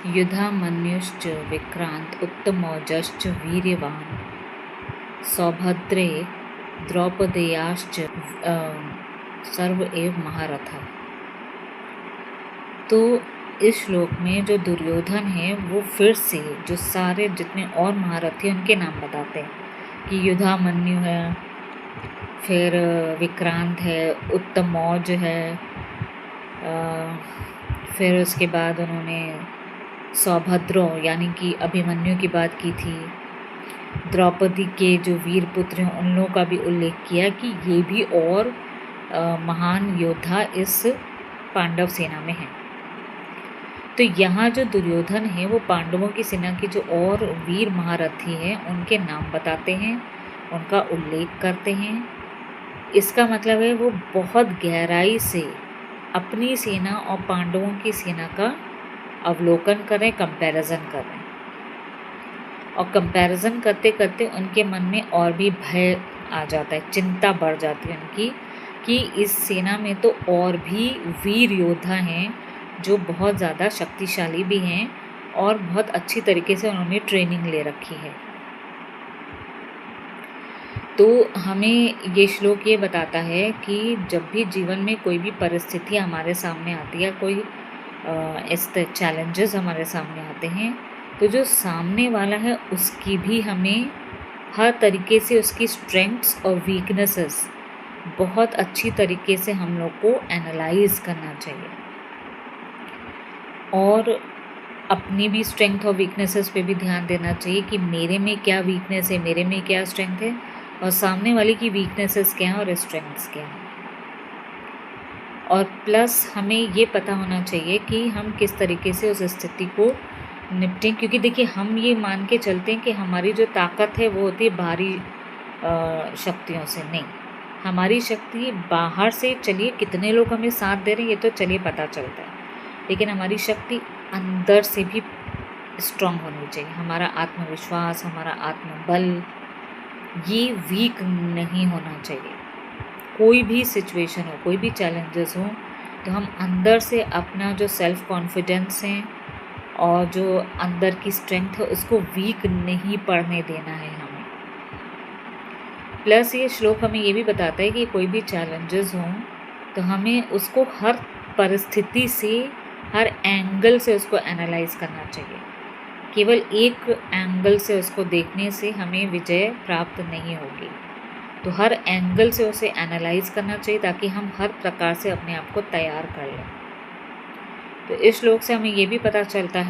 युधामन्युश्च विक्रांत उत्तमौजश्च वीर्यवान सौभद्रे द्रौपदेयाश्च सर्व एव महारथा। तो इस श्लोक में जो दुर्योधन है वो फिर से जो सारे जितने और महारथी हैं उनके नाम बताते हैं कि युधामन्यु है, फिर विक्रांत है, उत्तमौज है, फिर उसके बाद उन्होंने सौभद्रों यानी कि अभिमन्यु की बात की थी, द्रौपदी के जो वीर पुत्र हैं उन लोगों का भी उल्लेख किया कि ये भी और महान योद्धा इस पांडव सेना में हैं। तो यहाँ जो दुर्योधन है वो पांडवों की सेना के जो और वीर महारथी हैं उनके नाम बताते हैं, उनका उल्लेख करते हैं। इसका मतलब है वो बहुत गहराई से अपनी सेना और पांडवों की सेना का अवलोकन करें, कंपैरिजन करें, और कंपैरिजन करते करते उनके मन में और भी भय आ जाता है, चिंता बढ़ जाती है उनकी कि इस सेना में तो और भी वीर योद्धा हैं जो बहुत ज़्यादा शक्तिशाली भी हैं और बहुत अच्छी तरीके से उन्होंने ट्रेनिंग ले रखी है। तो हमें ये श्लोक ये बताता है कि जब भी जीवन में कोई भी परिस्थिति हमारे सामने आती है, कोई इस चैलेंजेस हमारे सामने आते हैं, तो जो सामने वाला है उसकी भी हमें हर तरीके से उसकी स्ट्रेंथ्स और वीकनेसेस बहुत अच्छी तरीके से हम लोग को एनालाइज करना चाहिए और अपनी भी स्ट्रेंथ और वीकनेसेस पे भी ध्यान देना चाहिए कि मेरे में क्या वीकनेस है, मेरे में क्या स्ट्रेंथ है और सामने वाले की वीकनेसेस क्या हैं और स्ट्रेंथ्स क्या हैं। और प्लस हमें ये पता होना चाहिए कि हम किस तरीके से उस स्थिति को निपटें, क्योंकि देखिए हम ये मान के चलते हैं कि हमारी जो ताकत है वो होती है बाहरी शक्तियों से। नहीं, हमारी शक्ति बाहर से चलिए कितने लोग हमें साथ दे रहे हैं ये तो चलिए पता चलता है, लेकिन हमारी शक्ति अंदर से भी स्ट्रांग होनी चाहिए। हमारा आत्मविश्वास, हमारा आत्मबल ये वीक नहीं होना चाहिए। कोई भी सिचुएशन हो, कोई भी चैलेंजेस हो, तो हम अंदर से अपना जो सेल्फ कॉन्फिडेंस है और जो अंदर की स्ट्रेंथ है उसको वीक नहीं पड़ने देना है हमें। प्लस ये श्लोक हमें ये भी बताता है कि कोई भी चैलेंजेस हों तो हमें उसको हर परिस्थिति से, हर एंगल से उसको एनालाइज करना चाहिए। केवल एक एंगल से उसको देखने से हमें विजय प्राप्त नहीं होगी, तो हर एंगल से उसे एनालाइज करना चाहिए ताकि हम हर प्रकार से अपने आप को तैयार कर लें। तो इस श्लोक से हमें ये भी पता चलता है